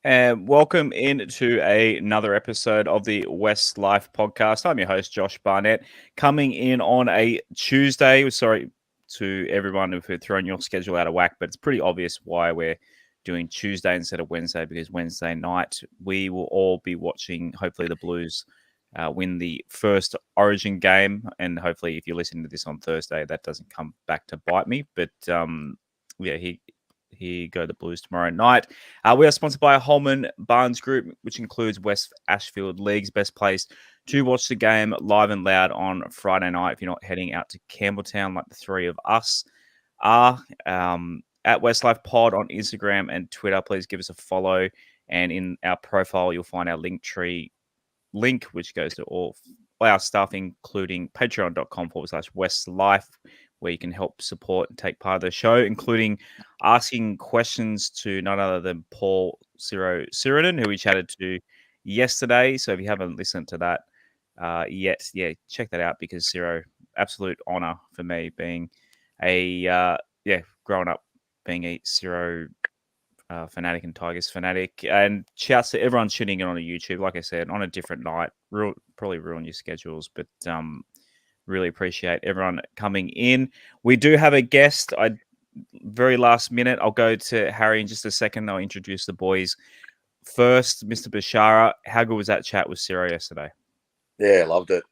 And welcome into another episode of the WestsLife podcast. I'm your host, Josh Barnett, coming in on a Tuesday. Sorry to everyone if we're throwing your schedule out of whack, but it's pretty obvious why we're doing Tuesday instead of Wednesday, because Wednesday night we will all be watching, hopefully, the Blues win the first Origin game. And hopefully, if you're listening to this on Thursday, that doesn't come back to bite me. But yeah, here go the Blues tomorrow night. We are sponsored by Holman Barnes Group, which includes West Ashfield League's best place to watch the game live and loud on Friday night if you're not heading out to Campbelltown like the three of us are. At WestsLife Pod on Instagram and Twitter, please give us a follow. And in our profile, you'll find our Linktree link, which goes to all our stuff, including patreon.com/WestsLife, where you can help support and take part of the show, including asking questions to none other than Paul Siridan, who we chatted to yesterday. So if you haven't listened to that yet, yeah, check that out, because Ciro, absolute honor for me being growing up being a Ciro fanatic and Tigers fanatic. And shouts to everyone tuning in on YouTube. Like I said, on a different night, probably ruin your schedules, but really appreciate everyone coming in. We do have a guest. Very last minute. I'll go to Harry in just a second. I'll introduce the boys first. Mr. Bashara, how good was that chat with Ciro yesterday? Yeah, loved it.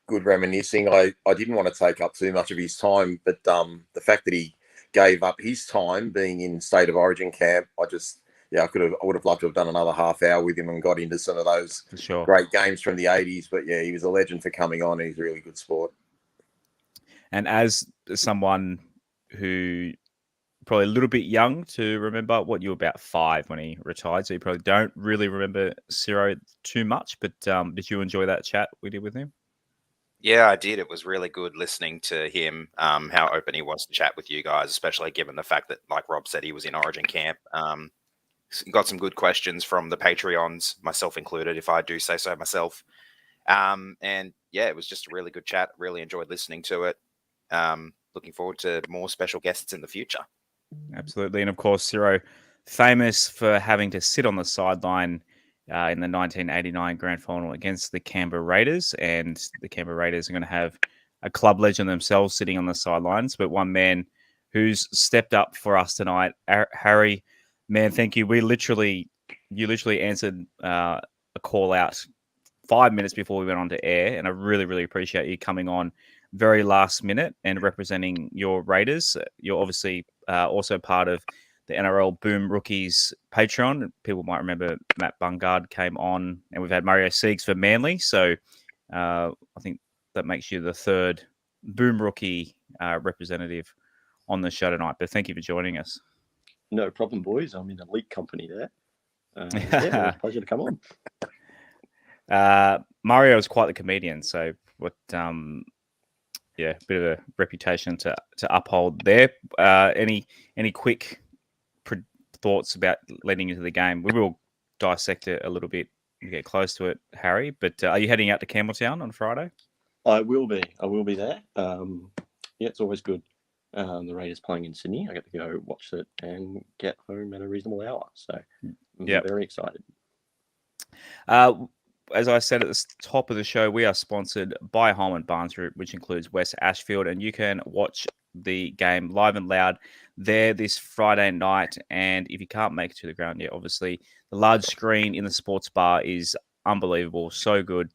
Good reminiscing. I didn't want to take up too much of his time, but the fact that he gave up his time being in State of Origin camp, I would have loved to have done another half hour with him and got into some of those great games from the 80s. But yeah, he was a legend for coming on. He's a really good sport. And as someone who probably a little bit young to remember, what, you were about 5 when he retired, so you probably don't really remember Ciro too much, but did you enjoy that chat we did with him? Yeah, I did. It was really good listening to him, how open he was to chat with you guys, especially given the fact that, like Rob said, he was in Origin camp. Got some good questions from the Patreons, myself included, if I do say so myself. And yeah, it was just a really good chat. Really enjoyed listening to it. Looking forward to more special guests in the future. Absolutely. And of course, Ciro, famous for having to sit on the sideline in the 1989 grand final against the Canberra Raiders. And the Canberra Raiders are going to have a club legend themselves sitting on the sidelines. But one man who's stepped up for us tonight, Harry, man, thank you. You literally answered a call out 5 minutes before we went on to air. And I really, really appreciate you coming on very last minute and representing your Raiders. You're obviously also part of the NRL Boom Rookies Patreon. People might remember Matt Bungard came on, and we've had Mario Siegs for Manly. So I think that makes you the third Boom Rookie representative on the show tonight. But thank you for joining us. No problem, boys. I'm in elite company there. Yeah, it was a pleasure to come on. Mario is quite the comedian, so what? Yeah, bit of a reputation to uphold there. Any quick thoughts about leading into the game? We will dissect it a little bit and get close to it, Harry. But are you heading out to Campbelltown on Friday? I will be there. Yeah, it's always good. The Raiders playing in Sydney. I get to go watch it and get home at a reasonable hour. So I'm very excited. As I said at the top of the show, we are sponsored by Holman Barnes Group, which includes West Ashfield, and you can watch the game live and loud there this Friday night. And if you can't make it to the ground yet, obviously the large screen in the sports bar is unbelievable, so good.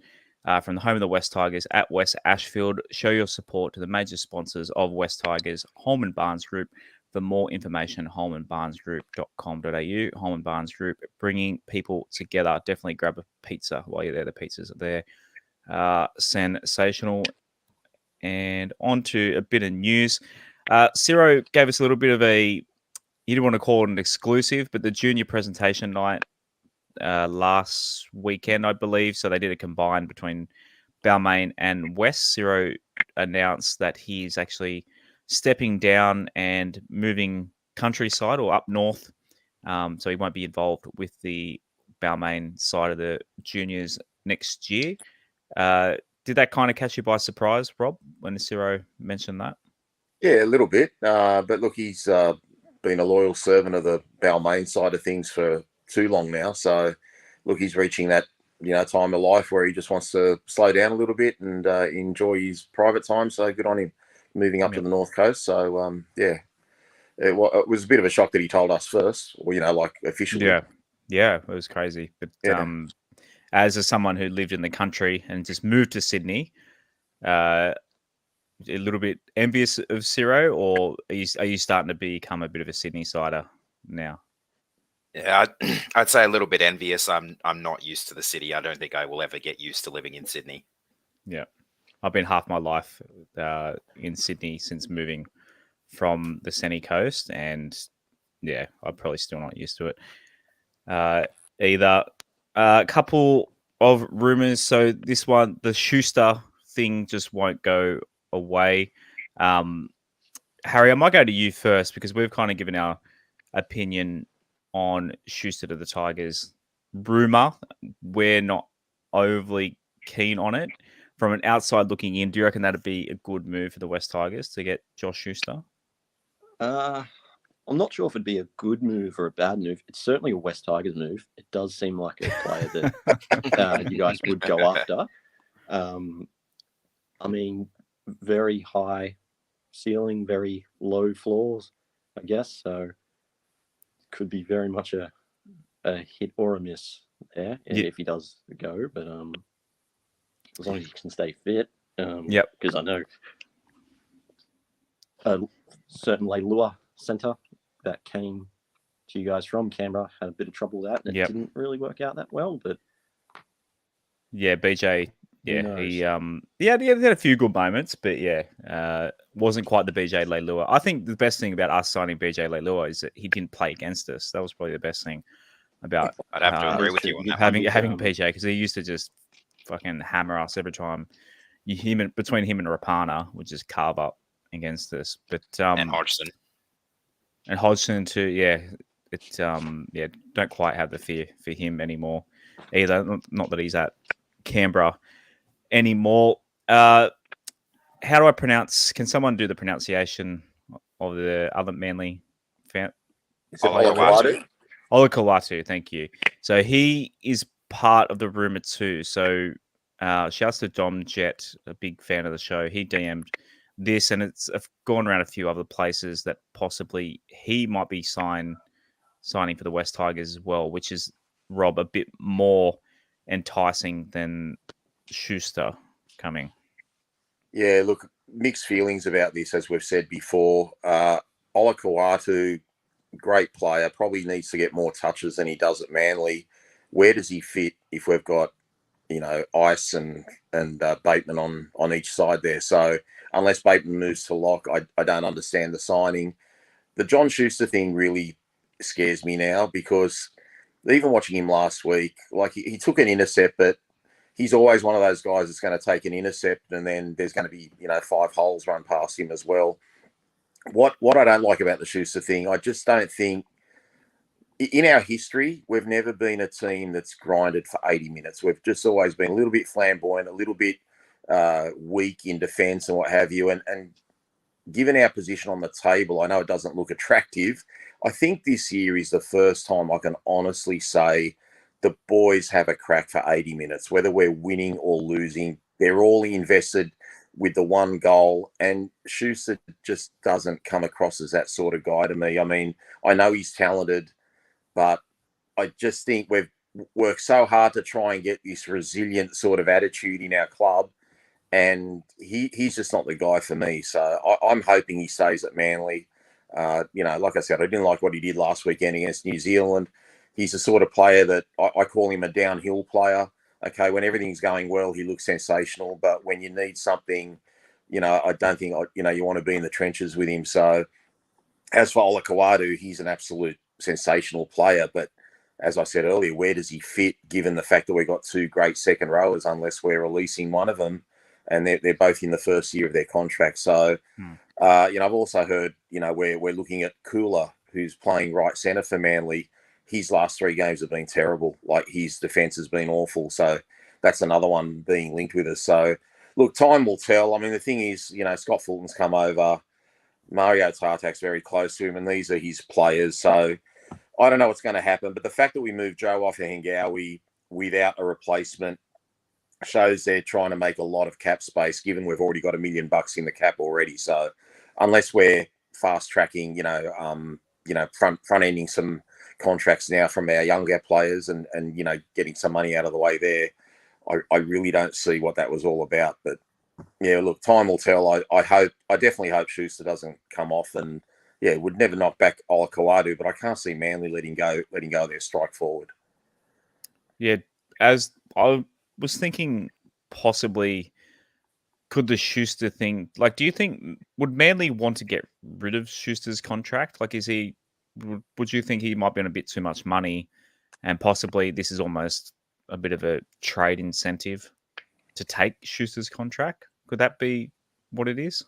From the home of the West Tigers at West Ashfield, show your support to the major sponsors of West Tigers, Holman Barnes Group. For more information, holmanbarnesgroup.com.au. Holman Barnes Group, bringing people together. Definitely grab a pizza while you're there. The pizzas are there. Sensational. And on to a bit of news. Ciro gave us a little bit of he didn't want to call it an exclusive, but the junior presentation night last weekend, I believe. So they did a combine between Balmain and West. Ciro announced that he's actually stepping down and moving countryside or up north. So he won't be involved with the Balmain side of the juniors next year. Did that kind of catch you by surprise, Rob, when Ciro mentioned that? Yeah, a little bit. But look, he's been a loyal servant of the Balmain side of things for too long now. So, look, he's reaching that time of life where he just wants to slow down a little bit and enjoy his private time. So good on him, moving up to the North Coast. So it was a bit of a shock that he told us first, or like officially. Yeah, it was crazy. But as someone who lived in the country and just moved to Sydney, a little bit envious of Ciro, or are you starting to become a bit of a Sydney sider now? Yeah, I'd say a little bit envious. I'm not used to the city. I don't think I will ever get used to living in Sydney. Yeah, I've been half my life in Sydney since moving from the sunny coast, and yeah, I'm probably still not used to it either. A couple of rumors. So this one, the Schuster thing, just won't go away. Harry, I might go to you first because we've kind of given our opinion on Schuster to the Tigers. Rumor, we're not overly keen on it. From an outside looking in, do you reckon that'd be a good move for the West Tigers to get Josh Schuster? I'm not sure if it'd be a good move or a bad move. It's certainly a West Tigers move. It does seem like a player that you guys would go after. I mean, very high ceiling, very low floors, I guess. So could be very much a hit or a miss there if he does go. But as long as he can stay fit. Because I know a certain Leilua centre that came to you guys from Canberra had a bit of trouble with that, and it didn't really work out that well. But BJ, he had a few good moments, but wasn't quite the BJ Leilua. I think the best thing about us signing BJ Leilua is that he didn't play against us. That was probably the best thing about. I'd have to agree with you on that. Having BJ, because he used to just fucking hammer us every time. Between him and Rapana would just carve up against us. But and Hodgson. And Hodgson too, don't quite have the fear for him anymore either. Not that he's at Canberra anymore. How do I pronounce? Can someone do the pronunciation of the other Manly fan? Olakau'atu, thank you. So he is part of the rumor too. So shouts to Dom Jet, a big fan of the show. He DM'd this, and it's gone around a few other places that possibly he might be signing for the West Tigers as well, which is, Rob, a bit more enticing than Schuster coming. Yeah, look, mixed feelings about this, as we've said before. Olakau'atu, great player, probably needs to get more touches than he does at Manly. Where does he fit if we've got, Ice and Bateman on each side there? So unless Bateman moves to lock, I don't understand the signing. The John Schuster thing really scares me now, because even watching him last week, like he took an intercept, but he's always one of those guys that's going to take an intercept and then there's going to be, 5 holes run past him as well. What I don't like about the Schuster thing, I just don't think, in our history, we've never been a team that's grinded for 80 minutes. We've just always been a little bit flamboyant, a little bit weak in defence and what have you. And given our position on the table, I know it doesn't look attractive. I think this year is the first time I can honestly say the boys have a crack for 80 minutes, whether we're winning or losing. They're all invested with the one goal, and Schuster just doesn't come across as that sort of guy to me. I mean, I know he's talented, but I just think we've worked so hard to try and get this resilient sort of attitude in our club, and he's just not the guy for me. So I'm hoping he stays at Manly. Like I said, I didn't like what he did last weekend against New Zealand. He's the sort of player that I call him a downhill player. Okay, when everything's going well, he looks sensational, but when you need something, I don't think, you want to be in the trenches with him. So as for Olakau'atu, he's an absolute sensational player, but as I said earlier, where does he fit given the fact that we've got 2 great second rowers, unless we're releasing one of them, and they're both in the first year of their contract. So, I've also heard, we're looking at Cooler, who's playing right centre for Manly. His last 3 games have been terrible. Like, his defence has been awful. So that's another one being linked with us. So, look, time will tell. I mean, the thing is, Scott Fulton's come over. Mario Tartak's very close to him, and these are his players. So I don't know what's going to happen, but the fact that we moved Joe off Hengawi without a replacement shows they're trying to make a lot of cap space, given we've already got $1 million in the cap already. So unless we're fast tracking, front ending some contracts now from our younger players and getting some money out of the way there, I really don't see what that was all about. But yeah, look, time will tell. I definitely hope Schuster doesn't come off, and yeah, would never knock back Ola Kawadu, but I can't see Manly letting go of their strike forward. Yeah, as I was thinking, possibly could the Schuster thing, like, do you think, would Manly want to get rid of Schuster's contract? Like, would you think he might be on a bit too much money, and possibly this is almost a bit of a trade incentive to take Schuster's contract? Could that be what it is?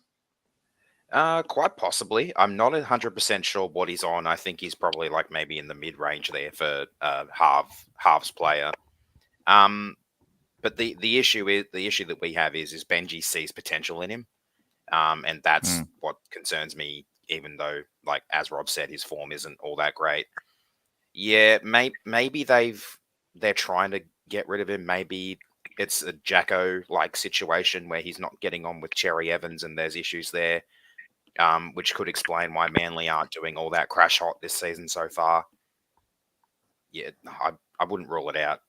Quite possibly. I'm not 100% sure what he's on. I think he's probably like maybe in the mid-range there for halves player. But the issue that we have is Benji sees potential in him, and that's what concerns me. Even though, like as Rob said, his form isn't all that great. Yeah, maybe they're trying to get rid of him. Maybe it's a Jacko-like situation where he's not getting on with Cherry Evans, and there's issues there. Which could explain why Manly aren't doing all that crash hot this season so far. Yeah, I wouldn't rule it out.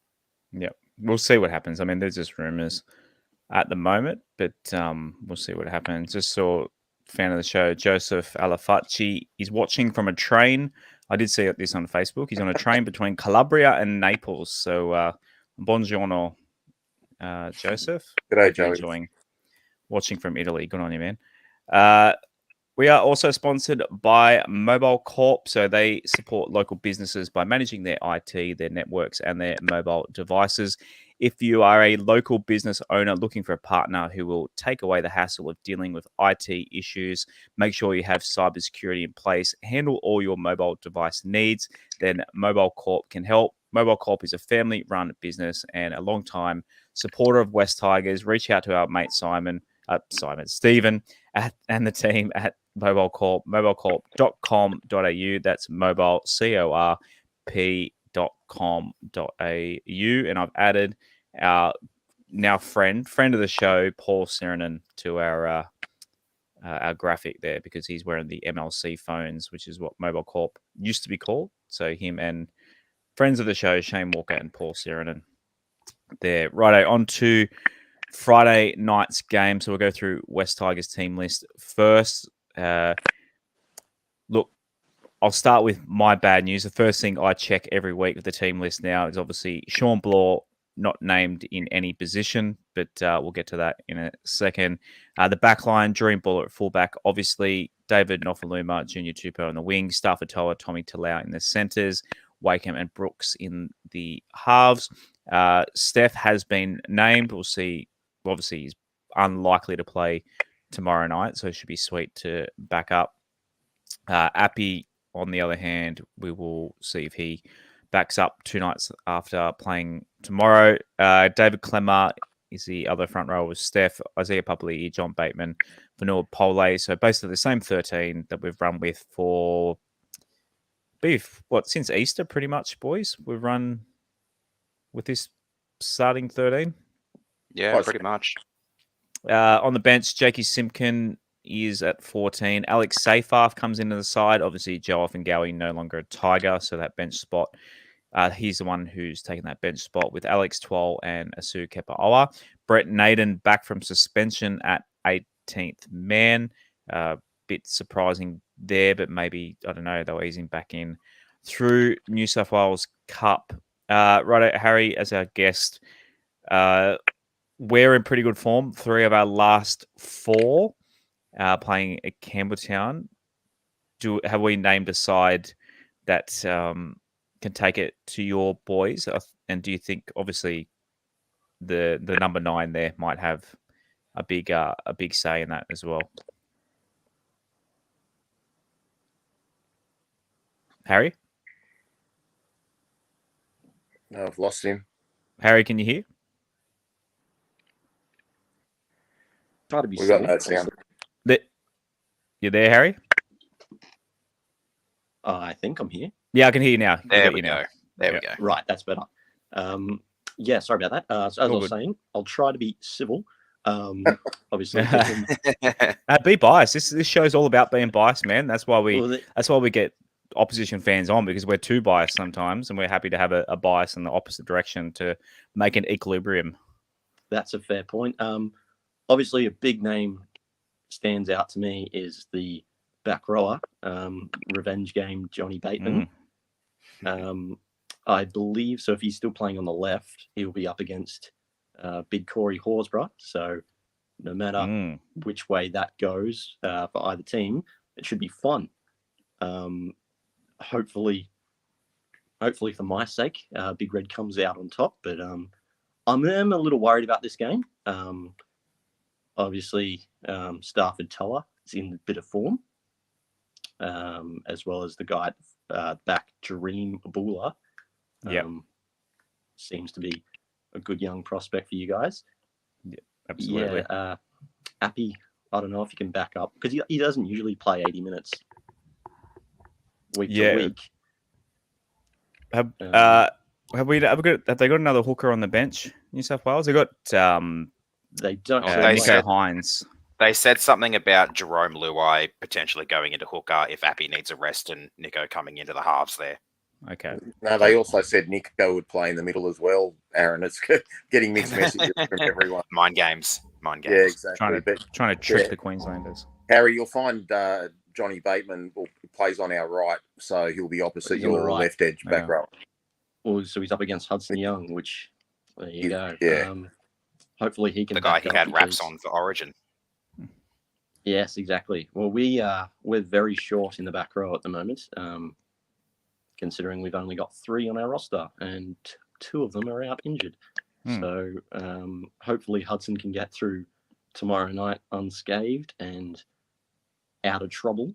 Yeah, we'll see what happens. I mean, there's just rumors at the moment, but we'll see what happens. Just saw fan of the show, Joseph Alafacci, is watching from a train. I did see this on Facebook. He's on a train between Calabria and Naples. So, buongiorno, Joseph. G'day, Joey. Enjoying watching from Italy. Good on you, man. We are also sponsored by Mobile Corp. So they support local businesses by managing their IT, their networks, and their mobile devices. If you are a local business owner looking for a partner who will take away the hassle of dealing with IT issues, make sure you have cybersecurity in place, handle all your mobile device needs, then Mobile Corp can help. Mobile Corp is a family-run business and a long-time supporter of West Tigers. Reach out to our mate Stephen, and the team at Mobile Corp, mobilecorp.com.au. That's mobile, corp.com.au. And I've added our now friend of the show, Paul Sirenen, to our graphic there because he's wearing the MLC phones, which is what Mobile Corp used to be called. So him and friends of the show, Shane Walker and Paul Sirenen, there. Righto, on to Friday night's game. So we'll go through West Tigers team list first. Look, I'll start with my bad news. The first thing I check every week with the team list now is obviously Sean Bloor not named in any position, but we'll get to that in a second. The back line, Dream Buller at fullback, obviously David Nofaluma, Junior Tupou on the wing, Staffatoa, Tommy Talau in the centres, Wakeham and Brooks in the halves. Steph has been named. We'll see. Obviously, he's unlikely to play tomorrow night, so it should be sweet to back up. Appy, on the other hand, we will see if he backs up 2 nights after playing tomorrow. David Clemmer is the other front row with Steph, Isaiah Papali'i, John Bateman, Vanilla Pole. So basically the same 13 that we've run with for since Easter, pretty much, boys. We've run with this starting 13. Yeah, pretty much. On the bench, Jakey Simpkin is at 14. Alex Seyfarth comes into the side. Obviously, Joe Offengowie no longer a Tiger, so that bench spot, he's the one who's taken that bench spot with Alex Twal and Asu Kepaoa. Brett Naden back from suspension at 18th man. Bit surprising there, but maybe, I don't know, they'll ease him back in through New South Wales Cup. Right, Harry, as our guest, we're in pretty good form. 3 of our last 4 playing at Campbelltown. Have we named a side that can take it to your boys? And do you think, obviously, the number 9 there might have a big say in that as well? Harry? No, I've lost him. Harry, can you hear? Try to be We got no sound. You there, Harry? I think I'm here. Yeah, I can hear you now. There we go. There we go. Right, that's better. Yeah, sorry about that. So as I was saying, I'll try to be civil. Obviously, be biased. This show's all about being biased, man. That's why we get opposition fans on, because we're too biased sometimes, and we're happy to have a bias in the opposite direction to make an equilibrium. That's a fair point. Obviously, a big name stands out to me is the back rower, revenge game, Johnny Bateman. I believe so. If he's still playing on the left, he'll be up against big Corey Horsburgh. So no matter which way that goes for either team, it should be fun. Hopefully for my sake, Big Red comes out on top. But I'm a little worried about this game. Obviously, Stafford Teller is in a bit of form, as well as the guy back, Jareem Abula. Seems to be a good young prospect for you guys. Yeah, absolutely. Yeah, Appy, I don't know if you can back up, because he doesn't usually play 80 minutes week to week. Have they got another hooker on the bench, New South Wales? They got they don't. Nico Hines. They said something about Jerome Luai potentially going into hooker if Appy needs a rest and Nico coming into the halves there. Okay. No, they also said Nico would play in the middle as well, Aaron. It's getting mixed messages from everyone. Mind games. Yeah, exactly. Trying to trick the Queenslanders. Harry, you'll find Johnny Bateman plays on our right, so he'll be opposite your left edge back row. Well, so he's up against Hudson Young, which there you go. Yeah. Hopefully he can. The guy who had raps on for Origin. Yes, exactly. Well, we're very short in the back row at the moment, considering we've only got 3 on our roster, and 2 of them are out injured. So hopefully Hudson can get through tomorrow night unscathed and out of trouble,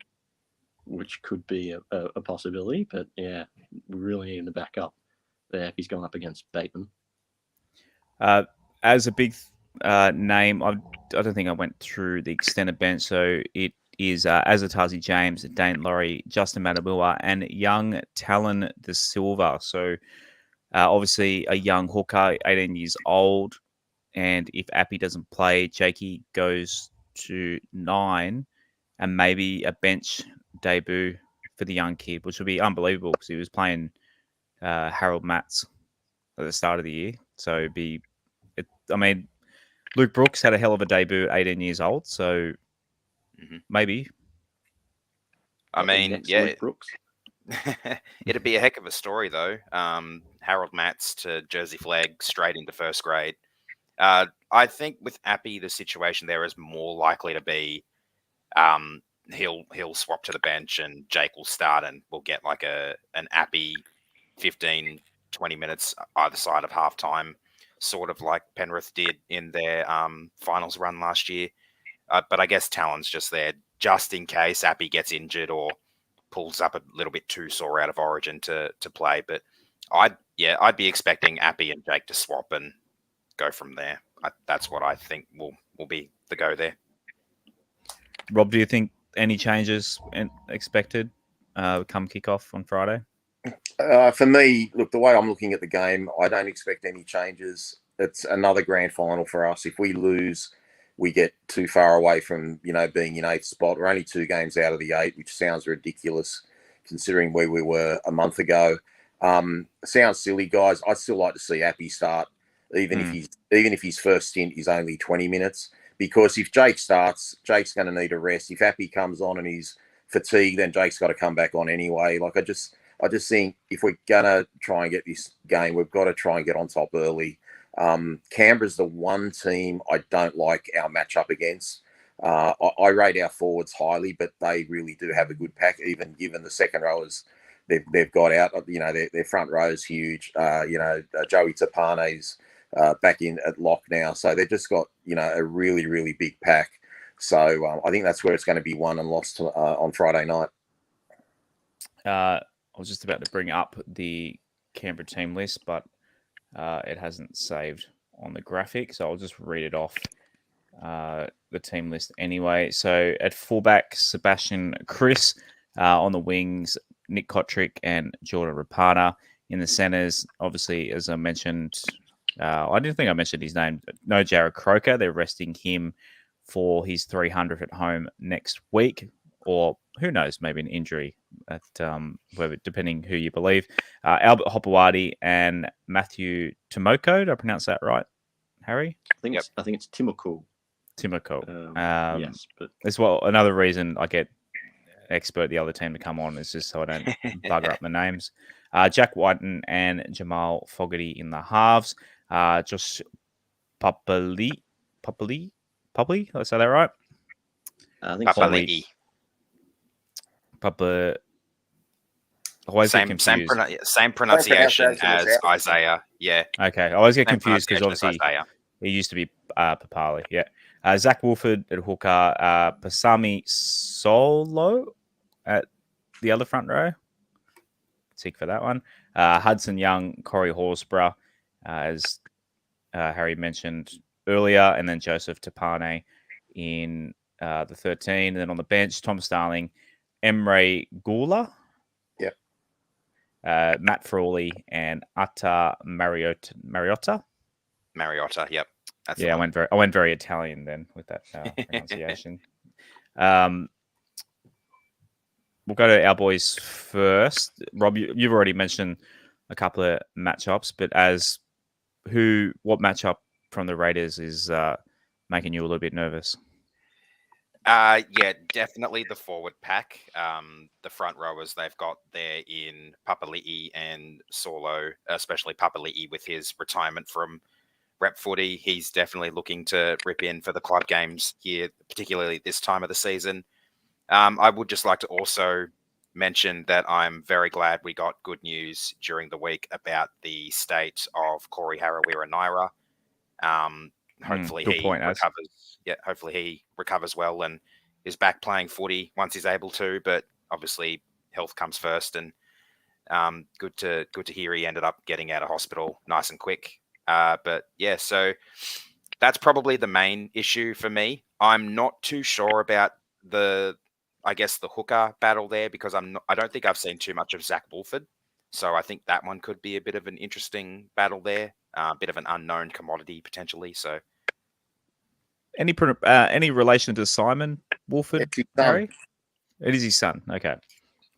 which could be a possibility. But yeah, we really need to back up there if he's going up against Bateman. As a big name, I don't think I went through the extended bench, so it is Azatazi James, Dane Laurie, Justin Matamua, and young Talon De Silva. So obviously a young hooker, 18 years old, and if Appy doesn't play, Jakey goes to 9, and maybe a bench debut for the young kid, which would be unbelievable because he was playing Harold Matts at the start of the year. So Luke Brooks had a hell of a debut at 18 years old, so maybe. Luke Brooks. It'd be a heck of a story, though. Harold Matts to Jersey Flag straight into first grade. I think with Appy, the situation there is more likely to be he'll swap to the bench and Jake will start, and we'll get like an Appy 15, 20 minutes either side of halftime, sort of like Penrith did in their finals run last year. But I guess Talon's just there just in case Appy gets injured or pulls up a little bit too sore out of Origin to play. But I'd be expecting Appy and Jake to swap and go from there. That's what I think will be the go there. Rob, do you think any changes expected come kickoff on Friday? For me, look, the way I'm looking at the game, I don't expect any changes. It's another grand final for us. If we lose, we get too far away from, being in 8th spot. We're only 2 games out of the 8, which sounds ridiculous considering where we were a month ago. Sounds silly, guys. I'd still like to see Appy start, even if his first stint is only 20 minutes. Because if Jake starts, Jake's going to need a rest. If Appy comes on and he's fatigued, then Jake's got to come back on anyway. Like I just think if we're going to try and get this game, we've got to try and get on top early. Canberra's the one team I don't like our matchup against. I rate our forwards highly, but they really do have a good pack, even given the second rowers they've got out. Their front row is huge. Joey Tapane's back in at lock now. So they've just got, a really, really big pack. So I think that's where it's going to be won and lost on Friday night. I was just about to bring up the Canberra team list, but it hasn't saved on the graphic. So I'll just read it off the team list anyway. So at fullback, Sebastian Chris. On the wings, Nick Kotrick and Jordan Rapana. In the centres, obviously, as I mentioned, I didn't think I mentioned his name. No, Jared Croker. They're resting him for his 300 at home next week, or who knows, maybe an injury, depending who you believe. Albert Hopewadi and Matthew Tomoko. Did I pronounce that right, Harry? I think it's Timoko. Timoko. Yes, but as well, another reason I get expert the other team to come on is just so I don't bugger up the names. Jack Whiten and Jamal Fogarty in the halves. Josh Papali, did I say that right? I think Papali'i. Papa. I always get confused. Same pronunciation as Isaiah. Yeah. Okay, I always get Same confused because pronunciation as obviously Isaiah. he used to be Papali. Yeah. Zach Wolford at hooker. Pasami Solo at the other front row. Tick for that one. Hudson Young, Corey Horsburgh, as Harry mentioned earlier, and then Joseph Tapane in the 13. And then on the bench, Tom Starling, Emre Gula, Matt Frawley, and Atta Mariotta. Yep. That's I went very Italian then with that pronunciation. We'll go to our boys first. Rob, you've already mentioned a couple of matchups, but what matchup from the Raiders is making you a little bit nervous? Yeah, definitely the forward pack. The front rowers they've got there in Papali'i and Solo, especially Papali'i with his retirement from rep footy. He's definitely looking to rip in for the club games here, particularly this time of the season. I would just like to also mention that I'm very glad we got good news during the week about the state of Corey Harawira-Naera. Hopefully he recovers. Yeah, hopefully he recovers well and is back playing footy once he's able to. But obviously, health comes first, and good to hear he ended up getting out of hospital nice and quick. But yeah, so that's probably the main issue for me. I'm not too sure about the hooker battle there because I don't think I've seen too much of Zach Wolford. So I think that one could be a bit of an interesting battle there, a bit of an unknown commodity potentially. So, any relation to Simon Wolford, Harry? It is his son. Okay,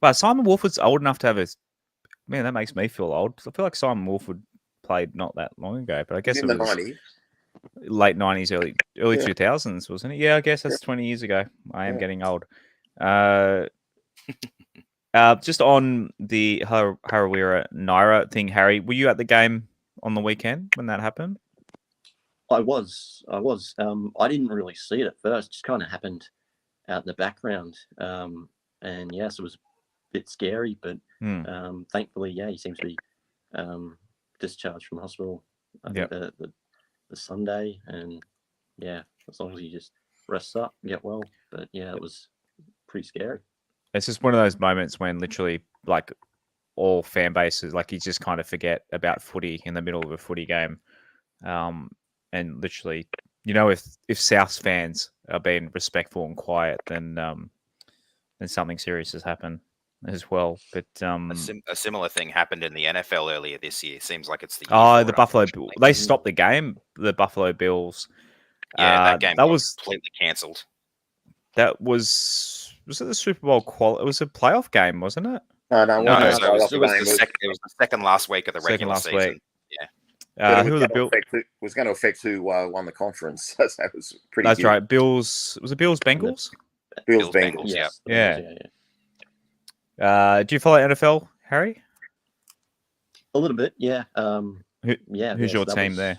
but Simon Wolford's old enough to have man. That makes me feel old. I feel like Simon Wolford played not that long ago, but I guess in it the was 90s. Late 90s, early 2000s, wasn't it? Yeah, I guess that's 20 years ago. I am getting old. Just on the Harawira-Naera thing, Harry, were you at the game on the weekend when that happened? I was. I didn't really see it at first. It just kind of happened out in the background. And yes, it was a bit scary, but thankfully, he seems to be discharged from hospital. I think the Sunday, and as long as he just rests up and get well. But it was pretty scary. It's just one of those moments when literally like all fan bases, like you just kind of forget about footy in the middle of a footy game. And literally, if Souths fans are being respectful and quiet, then something serious has happened as well. But a similar thing happened in the NFL earlier this year. Seems like it's the the Buffalo Bills. They stopped the game. The Buffalo Bills. Yeah, that game was completely cancelled. That was it the Super Bowl It was a playoff game, wasn't it? No. It was the second last week of the regular season. Week. Yeah. Who were the Bills? It was going to affect who won the conference. So that was pretty. That's right. Bills. Was it Bills Bengals? Bills Bengals. Yeah. Do you follow NFL, Harry? A little bit, yeah. Who's your team there?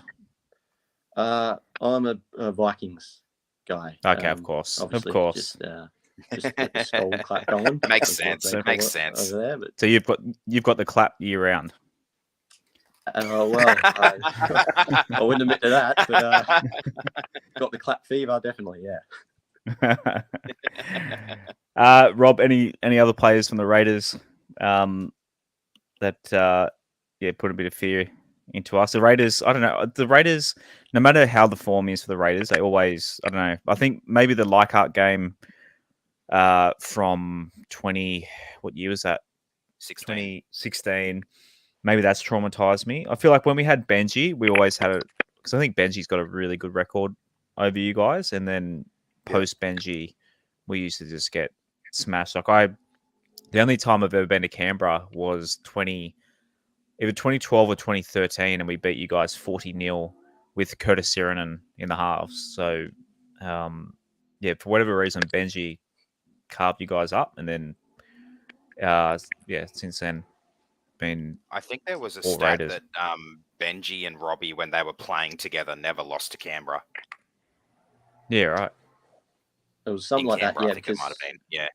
I'm a Vikings guy. Okay, of course. Just get the skull clap going. Makes sense. Over there, but... So you've got the clap year round. Well, I wouldn't admit to that, but got the clap fever, definitely, yeah. Rob, any other players from the Raiders that put a bit of fear into us? The Raiders, I don't know. The Raiders, no matter how the form is for the Raiders, they always, I don't know. I think maybe the Leichhardt game from what year was that? 16. 2016. Maybe that's traumatized me. I feel like when we had Benji, we always had it because I think Benji's got a really good record over you guys, and then post Benji, we used to just get smashed. The only time I've ever been to Canberra was either 2012 or 2013, and we beat you guys 40-0 with Curtis Sirenen in the halves. So, for whatever reason, Benji carved you guys up, and then, since then, been I think there was a all stat Raiders. that Benji and Robbie, when they were playing together, never lost to Canberra. Yeah, right. It was something In like Canberra, that, I think it might have been. Yeah.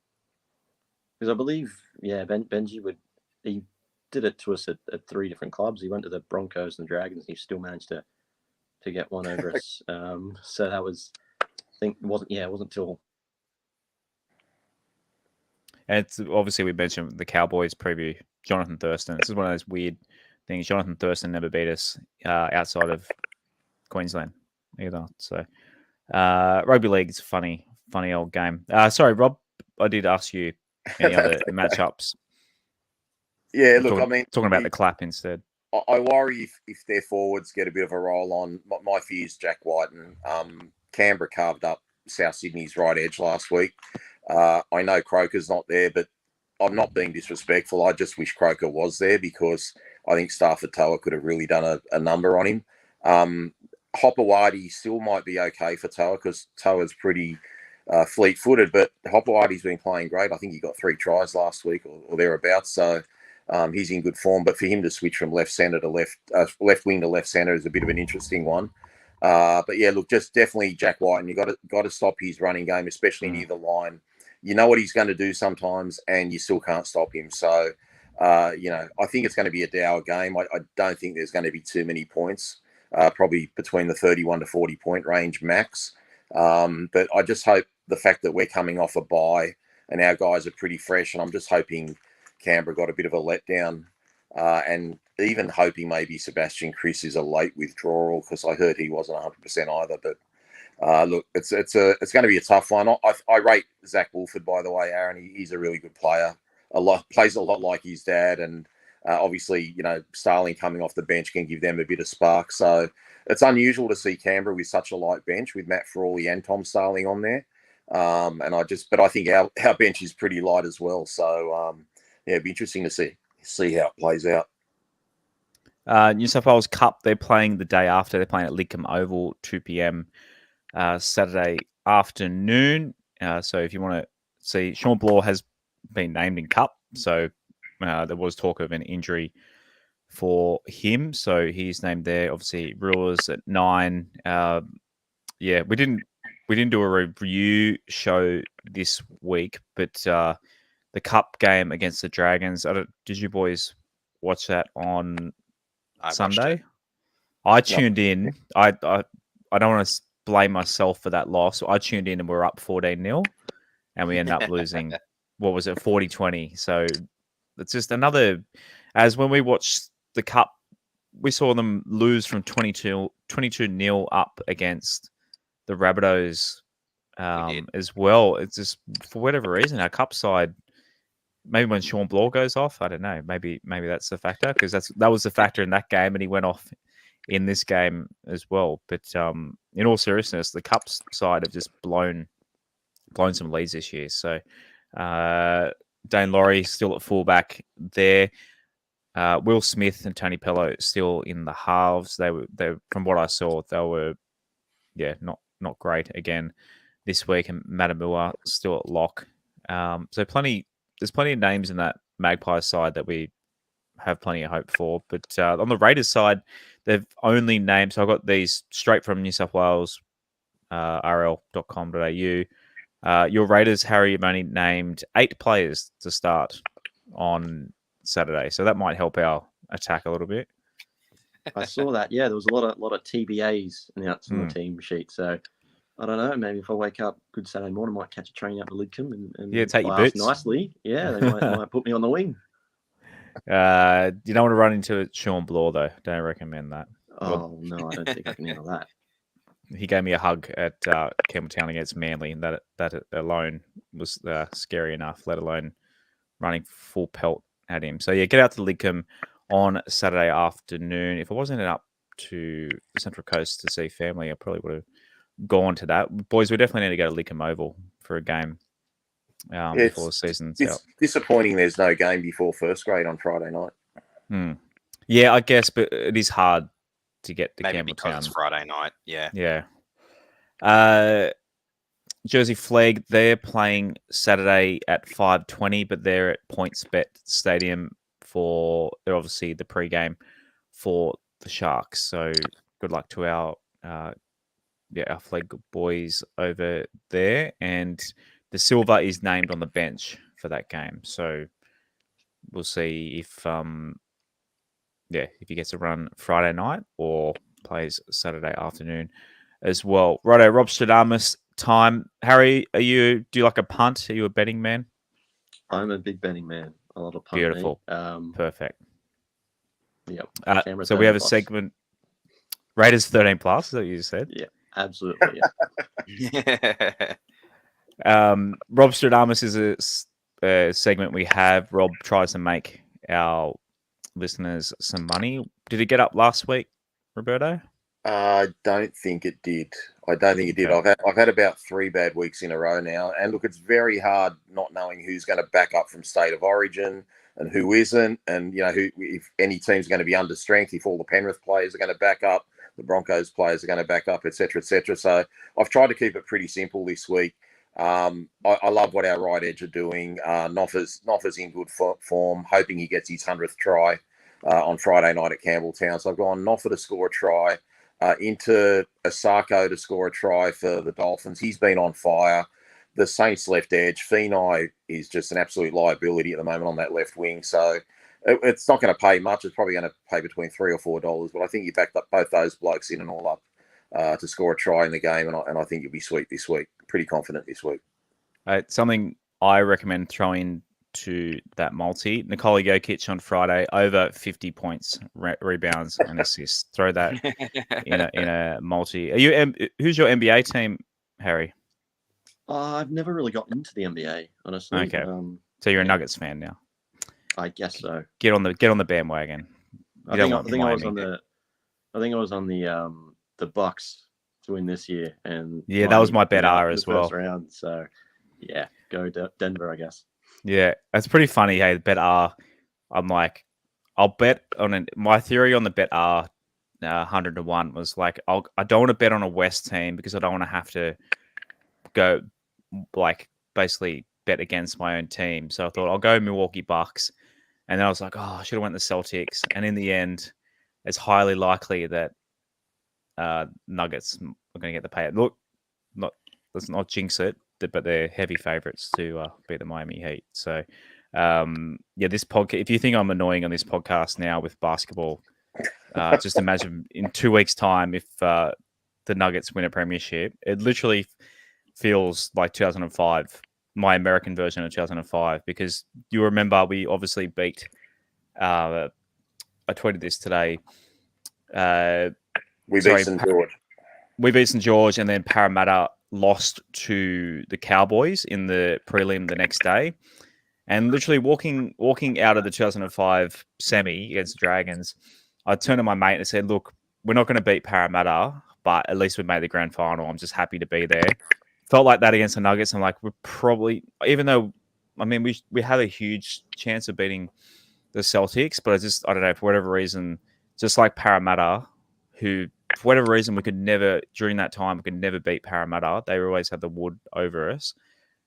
Because I believe, Benji he did it to us at 3 different clubs. He went to the Broncos and the Dragons, and he still managed to get one over us. So that was, I think, it wasn't until. And it's obviously we mentioned the Cowboys preview. Jonathan Thurston. This is one of those weird things. Jonathan Thurston never beat us outside of Queensland either. So rugby league is a funny old game. Sorry, Rob, I did ask you any other matchups. Yeah, look, talking about the clap instead. I worry if their forwards get a bit of a roll on. My fear is Jack Whiten. Canberra carved up South Sydney's right edge last week. I know Croker's not there, but I'm not being disrespectful. I just wish Croker was there because I think Stafford Toa could have really done a number on him. Hopewadi still might be okay for Toa because Toa's pretty fleet-footed, but Hopewadi's been playing great. I think he got 3 tries last week or thereabouts, so he's in good form. But for him to switch from left wing to left centre is a bit of an interesting one. But yeah, look, just definitely Jack White, and you got to stop his running game, especially near the line. You know what he's going to do sometimes, and you still can't stop him. So, I think it's going to be a dour game. I don't think there's going to be too many points, probably between the 31 to 40 point range max. But I just hope the fact that we're coming off a bye and our guys are pretty fresh, and I'm just hoping Canberra got a bit of a letdown, and even hoping maybe Sebastian Chris is a late withdrawal because I heard he wasn't 100% either. But look, it's going to be a tough one. I rate Zach Wolford, by the way, Aaron. He's a really good player. Plays a lot like his dad, and obviously, Starling coming off the bench can give them a bit of spark. So it's unusual to see Canberra with such a light bench with Matt Frawley and Tom Starling on there. But I think our bench is pretty light as well. So it'd be interesting to see how it plays out. New South Wales Cup, they're playing the day after. They're playing at Lidcombe Oval, 2 p.m. Saturday afternoon. So if you want to see, Sean Blaw has been named in Cup. So there was talk of an injury for him. So he's named there. Obviously, Brewers at 9. We didn't do a review show this week, but the Cup game against the Dragons, did you boys watch that on Sunday? I tuned in. I don't want to blame myself for that loss. I tuned in and we're up 14-0 and we end up losing, 40-20. So it's just another, as when we watched the Cup, we saw them lose from 22-0 up against the Rabbitohs as well. It's just, for whatever reason, our Cup side, maybe when Sean Blaw goes off, I don't know. Maybe that's the factor, because that was the factor in that game, and he went off in this game as well. But in all seriousness, the Cup side have just blown some leads this year. So Dane Laurie still at fullback there. Will Smith and Tony Pello still in the halves. They from what I saw, they were not great again this week. And Matamua still at lock. So there's plenty of names in that Magpies side that we have plenty of hope for. But on the Raiders side, they've only named, so I got these straight from New South Wales rl.com.au. Your Raiders, Harry, have only named 8 players to start on Saturday, so that might help our attack a little bit. I saw that. Yeah, there was a lot of TBAs announced on the team sheet. So I don't know. Maybe if I wake up good Saturday morning, I might catch a train out to Lidcombe and take your boots nicely. Yeah, they might put me on the wing. You don't want to run into Sean Blaw though. Don't recommend that. Oh no, I don't think I can handle that. He gave me a hug at Campbelltown against Manly, and that alone was scary enough. Let alone running full pelt had him. So yeah, get out to Lidcombe on Saturday afternoon. If I wasn't up to the Central Coast to see family, I probably would have gone to that. Boys, we definitely need to go to Lidcombe Oval for a game before the season's out. It's disappointing there's no game before first grade on Friday night. Yeah, I guess, but it is hard to get to Maybe because it's Campbelltown. Friday night. Yeah. Yeah. Jersey Flag, they're playing Saturday at 5:20, but they're at PointsBet Stadium they're obviously the pre-game for the Sharks. So good luck to our Flag boys over there. And the Silver is named on the bench for that game. So we'll see if he gets a run Friday night or plays Saturday afternoon as well. Righto, Robstrdamous time. Harry, do you like a punt? Are you a betting man? I'm a big betting man. I love a punt. Beautiful. Me. Perfect. Yep. So we have a segment. Raiders 13 plus, is that what you said? Yeah, absolutely. Yeah. Robstrdamous is a segment we have. Rob tries to make our listeners some money. Did it get up last week, Roberto? I don't think it did. I've had about 3 bad weeks in a row now, and look, it's very hard not knowing who's going to back up from state of origin and who isn't, and if any team's going to be under strength, if all the Penrith players are going to back up, the Broncos players are going to back up, etc., etc. So I've tried to keep it pretty simple this week. I love what our right edge are doing. Noffa's in good form, hoping he gets his 100th try on Friday night at Campbelltown. So I've gone Noffa to score a try, into Asako to score a try for the Dolphins. He's been on fire. The Saints left edge, Finai, is just an absolute liability at the moment on that left wing. So it's not going to pay much. It's probably going to pay between $3 or $4. But I think you backed up both those blokes in and all up to score a try in the game. And I think you'll be sweet this week. Pretty confident this week. Something I recommend throwing to that multi. Nikola Jokic on Friday, over 50 points, rebounds and assists. Throw that in a multi. Who's your NBA team, Harry? I've never really got into the NBA, honestly. Okay, so you're a Nuggets fan now. I guess so. Get on the bandwagon. I think I was on the Bucks to win this year, and that was my bet R as well. First round, so yeah, go Denver, I guess. Yeah, that's pretty funny. Hey, the bet R. I'm like, I'll bet on my theory on the bet R 100 to 1 was like, I don't want to bet on a West team because I don't want to have to go like basically bet against my own team. So I thought I'll go Milwaukee Bucks, and then I was like, oh, I should have went the Celtics. And in the end, it's highly likely that Nuggets are going to get the payout. Look, let's not jinx it, but they're heavy favorites to beat the Miami Heat. So, this podcast, if you think I'm annoying on this podcast now with basketball, just imagine in 2 weeks' time if the Nuggets win a premiership. It literally feels like 2005, my American version of 2005, because you remember we obviously beat, I tweeted this today. We beat St. George. We beat St. George, and then Parramatta lost to the Cowboys in the prelim the next day. And literally walking out of the 2005 semi against the Dragons, I turned to my mate and said, look, we're not going to beat Parramatta, but at least we made the grand final. I'm just happy to be there. Felt like that against the Nuggets. I'm like, we're probably, even though, I mean, we have a huge chance of beating the Celtics, but I don't know, for whatever reason, just like Parramatta, who, for whatever reason, during that time, we could never beat Parramatta. They always had the wood over us.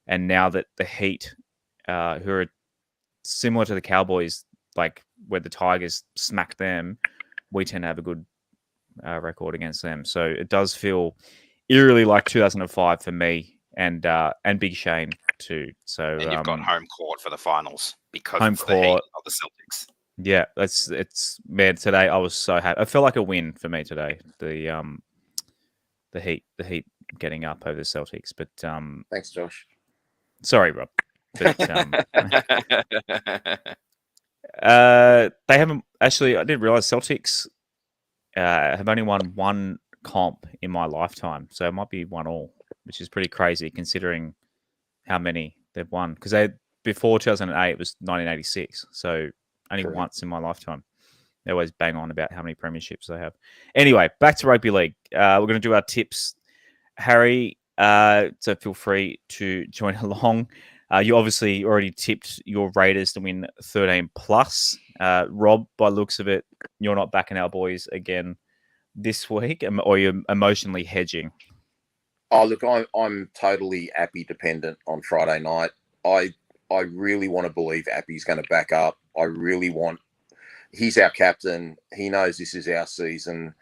And now that the Heat, who are similar to the Cowboys, like where the Tigers smack them, we tend to have a good record against them. So it does feel eerily like 2005 for me, and Big Shane too. So and you've got home court for the finals because home it's court the Heat of the Celtics. Yeah, it's man. Today I was so happy. I felt like a win for me today. The Heat getting up over the Celtics, but thanks, Josh. Sorry, Rob. But, they haven't actually. I didn't realize Celtics have only won one comp in my lifetime, so it might be 1-1, which is pretty crazy considering how many they've won. Because before 2008 it was 1986, so only True. once in my lifetime. They always bang on about how many premierships they have. Anyway, back to rugby league. We're going to do our tips. Harry, so feel free to join along. You obviously already tipped your Raiders to win 13 plus. Rob, by looks of it, you're not backing our boys again this week, or you're emotionally hedging. Oh, look, I'm totally Appy dependent on Friday night. I really want to believe Appy's going to back up. He's our captain. He knows this is our season.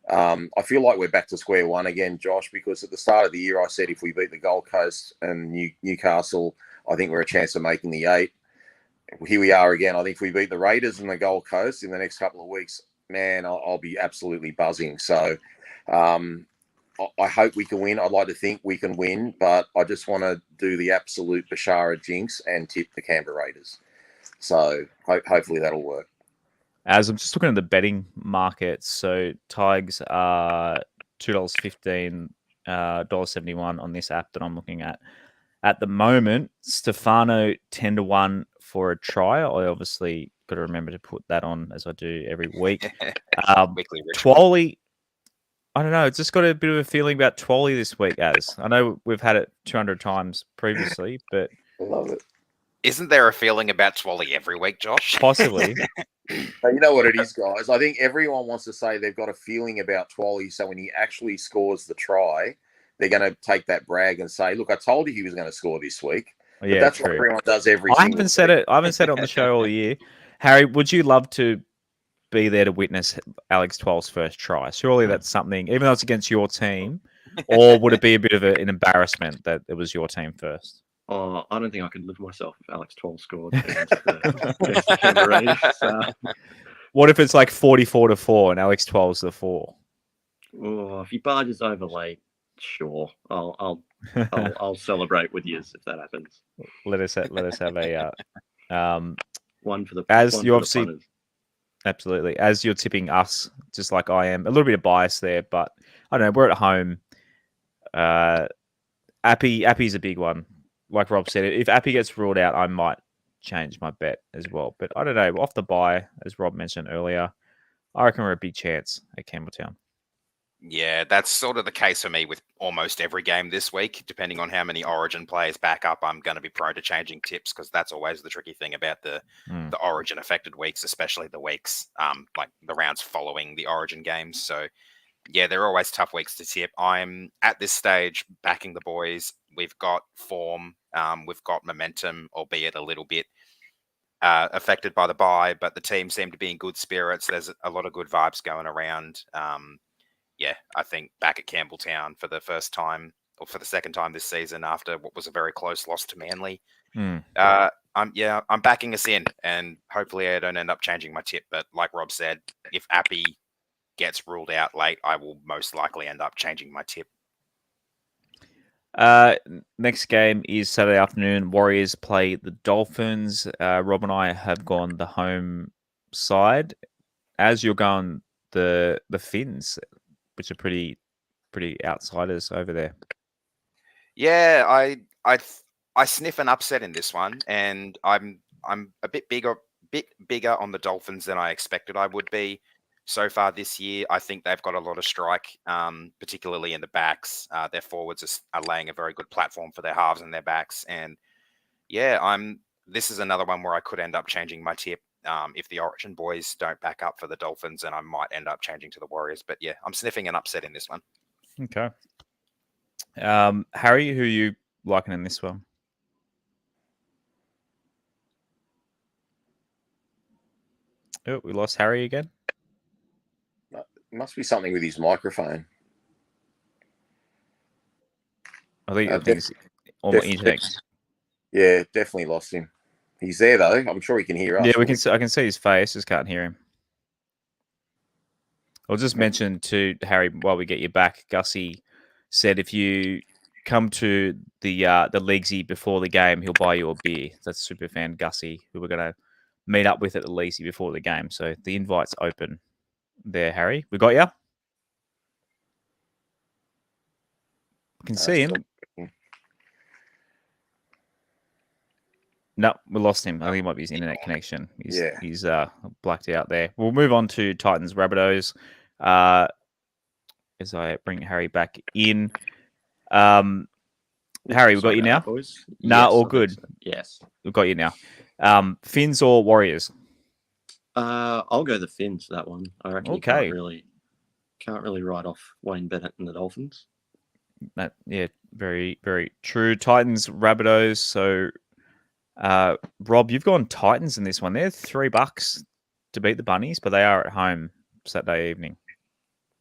I feel like we're back to square one again, Josh, because at the start of the year, I said if we beat the Gold Coast and Newcastle, I think we're a chance of making the 8. Here we are again. I think if we beat the Raiders and the Gold Coast in the next couple of weeks, man, I'll be absolutely buzzing. So I hope we can win. I'd like to think we can win, but I just want to do the absolute Bashara jinx and tip the Canberra Raiders. So hopefully that'll work. As I'm just looking at the betting market, so Tigers are $2.15, $1.71 on this app that I'm looking at the moment. Stefano 10-1 for a try. I obviously got to remember to put that on as I do every week. Weekly ritual. Twally, I don't know. It's just got a bit of a feeling about Twally this week. As I know we've had it 200 times previously, but I love it. Isn't there a feeling about Twally every week, Josh? possibly. So you know what it is, guys. I think everyone wants to say they've got a feeling about Twally, so when he actually scores the try, they're going to take that brag and say, "Look, I told you he was going to score this week." But Yeah, that's true. what everyone does every. I single haven't said week. it. I haven't said it on the show all year. Harry, would you love to be there to witness Alex Twell's first try? Surely that's something, even though it's against your team, or would it be a bit of an embarrassment that it was your team first? Oh, I don't think I could live myself if Alex 12 scored against the Canberra Raiders. What if it's like 44-4 and Alex 12's the 4? Oh, if he barges over late, sure, I'll celebrate with you if that happens. Let us have a One for the as one you for obviously the punters. absolutely, as you're tipping us, just like I am, a little bit of bias there, but I don't know. We're at home. Appy's a big one. Like Rob said, if Appy gets ruled out, I might change my bet as well. But I don't know. Off the bye, as Rob mentioned earlier, I reckon we're a big chance at Campbelltown. Yeah, that's sort of the case for me with almost every game this week. Depending on how many Origin players back up, I'm going to be prone to changing tips because that's always the tricky thing about the Origin affected weeks, especially the weeks like the rounds following the Origin games. So yeah, they're always tough weeks to tip. I'm at this stage backing the boys. We've got form, we've got momentum, albeit a little bit affected by the bye, but the team seem to be in good spirits. There's a lot of good vibes going around. Yeah, I think back at Campbelltown for the first time or for the second time this season after what was a very close loss to Manly. I'm backing us in, and hopefully I don't end up changing my tip. But like Rob said, if Appy gets ruled out late, I will most likely end up changing my tip. Next game is Saturday afternoon. Warriors play the Dolphins. Rob and I have gone the home side. As you're going the Finns, which are pretty outsiders over there. Yeah, I sniff an upset in this one, and I'm a bit bigger on the Dolphins than I expected I would be. So far this year, I think they've got a lot of strike, particularly in the backs. Their forwards are laying a very good platform for their halves and their backs. And yeah, this is another one where I could end up changing my tip. If the Origin boys don't back up for the Dolphins, and I might end up changing to the Warriors. But yeah, I'm sniffing an upset in this one. Okay. Harry, who are you liking in this one? Oh, we lost Harry again. Must be something with his microphone. I think it's on the internet. Yeah, definitely lost him. He's there though. I'm sure he can hear us. Yeah, we can. I can see his face. Just can't hear him. I'll just mention to Harry while we get you back. Gussie said if you come to the Leaguesy before the game, he'll buy you a beer. That's superfan Gussie, who we're going to meet up with at the Leaguesy before the game. So the invite's open there, Harry. We got you? We can see him. No, we lost him. I think it might be his internet connection. Yeah. He's blacked out there. We'll move on to Titans Rabbitohs. As I bring Harry back in. Harry, we got you now? Boys? Nah, Yes, all I think good. so. Yes. We've got you now. Finns or Warriors? I'll go the Finns that one. I reckon Okay. you can't really write off Wayne Bennett and the Dolphins. Yeah, very, very true. Titans, Rabbitohs. So, Rob, you've gone Titans in this one. They're $3 to beat the Bunnies, but they are at home Saturday evening.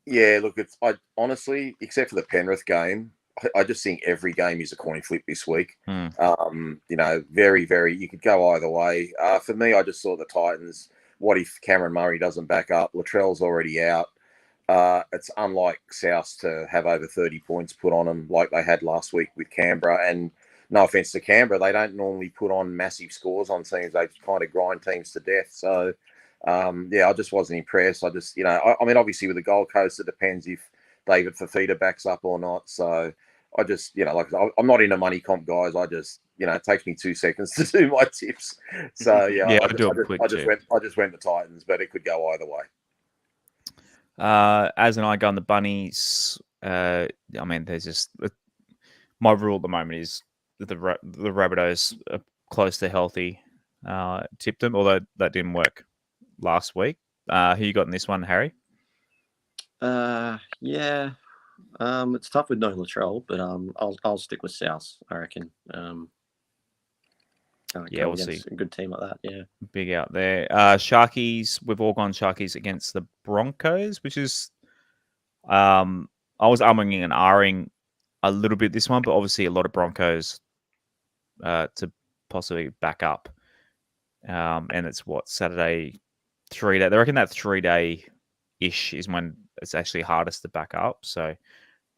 Yeah, look, I honestly, except for the Penrith game, I just think every game is a coin flip this week. Very, very, you could go either way. For me, I just saw the Titans. What if Cameron Murray doesn't back up? Latrell's already out. It's unlike South to have over 30 points put on them like they had last week with Canberra. And no offense to Canberra, they don't normally put on massive scores on teams. They kind of grind teams to death. So, I just wasn't impressed. I just, I mean, obviously with the Gold Coast, it depends if David Fafita backs up or not. So I just, I'm not into money comp, guys. I just, it takes me 2 seconds to do my tips. So I just went the Titans, but it could go either way. As and I go on the Bunnies. I mean, there's just my rule at the moment is that the Rabbitohs are close to healthy. Tipped them, although that didn't work last week. Who you got in this one, Harry? It's tough with no Latrell, but I'll stick with South, I reckon. We'll see. A good team like that, yeah. Big out there. Sharkies, we've all gone Sharkies against the Broncos, which is I was umming and ahhing a little bit this one, but obviously a lot of Broncos to possibly back up. And it's Saturday 3 day. They reckon that 3 day ish is when it's actually hardest to back up. So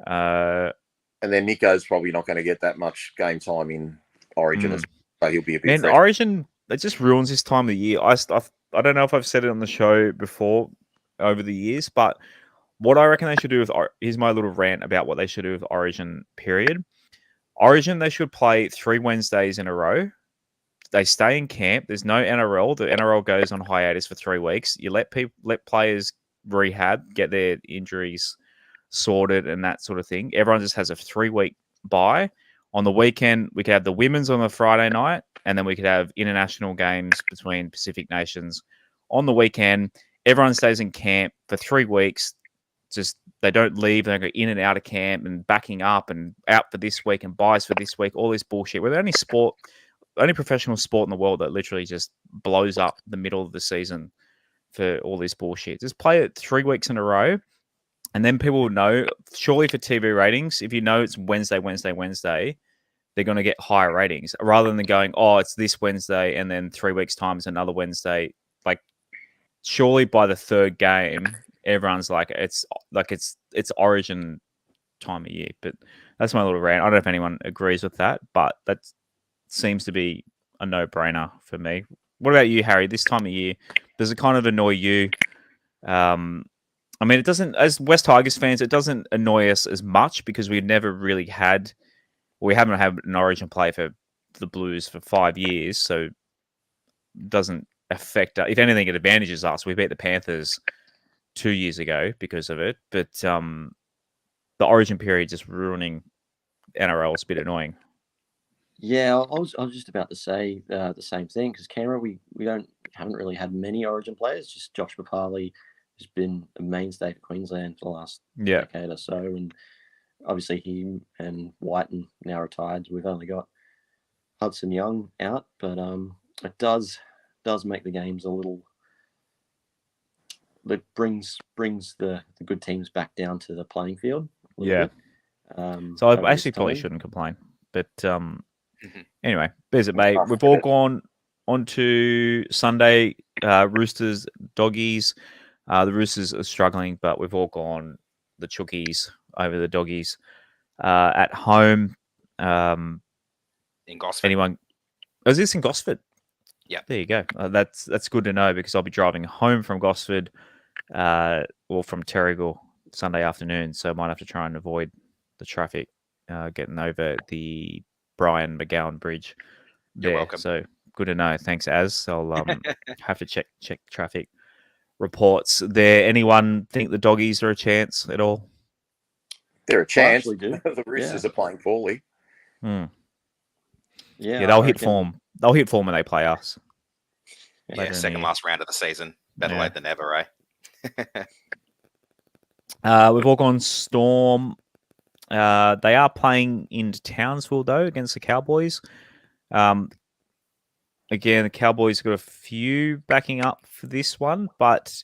and then Nico's probably not going to get that much game time in Origin, so he'll be a bit. And Origin, it just ruins this time of the year. I don't know if I've said it on the show before over the years, but what I reckon they should do with here's my little rant about what they should do with Origin. Period. Origin, they should play 3 Wednesdays in a row. They stay in camp. There's no NRL. The NRL goes on hiatus for 3 weeks. You let players rehab, get their injuries sorted and that sort of thing. Everyone just has a 3-week bye. On the weekend, we could have the women's on the Friday night, and then we could have international games between Pacific nations. On the weekend, everyone stays in camp for 3 weeks. Just they don't leave. They go in and out of camp and backing up and out for this week and buys for this week. All this bullshit. We're the only professional sport in the world that literally just blows up the middle of the season for all this bullshit. Just play it 3 weeks in a row, and then people will know. Surely for TV ratings, if you know it's Wednesday, they're going to get higher ratings rather than going, oh, it's this Wednesday, and then 3 weeks time is another Wednesday. Like, surely by the third game, everyone's like, it's Origin time of year. But that's my little rant. I don't know if anyone agrees with that, but that seems to be a no-brainer for me. What about you, Harry? This time of year, does it kind of annoy you? I mean, it doesn't, as West Tigers fans, it doesn't annoy us as much because we haven't had an Origin play for the Blues for 5 years, so it doesn't affect us. If anything, it advantages us. We beat the Panthers 2 years ago because of it, but the Origin period just ruining NRL is a bit annoying. Yeah, I was just about to say the same thing because Canberra, we haven't really had many Origin players. Just Josh Papali has been a mainstay for Queensland for the last decade or so, and obviously he and Whiten now retired. We've only got Hudson Young out, but it does make the games a little. It brings the good teams back down to the playing field. Yeah. So I actually probably shouldn't complain, but anyway, there's it, mate. We've all gone on to Sunday. Roosters, Doggies. The Roosters are struggling, but we've all gone the Chookies over the Doggies at home. In Gosford. Anyone? Is this in Gosford? Yeah. There you go. That's good to know because I'll be driving home from Gosford or from Terrigal Sunday afternoon, so I might have to try and avoid the traffic getting over the Brian McGowan Bridge. You're welcome. So Good to know. Thanks, Az. I'll have to check traffic reports there. Anyone think the doggies are a chance at all? They're a chance. Partially do. The Roosters are playing poorly. Hmm. Yeah, Yeah, they'll I hit reckon- form. They'll hit form when they play us. Yeah, Later in the second year. last round of the season. Better Yeah. late than never, eh? We've all gone Storm. They are playing in Townsville, though, against the Cowboys. Again, the Cowboys got a few backing up for this one, but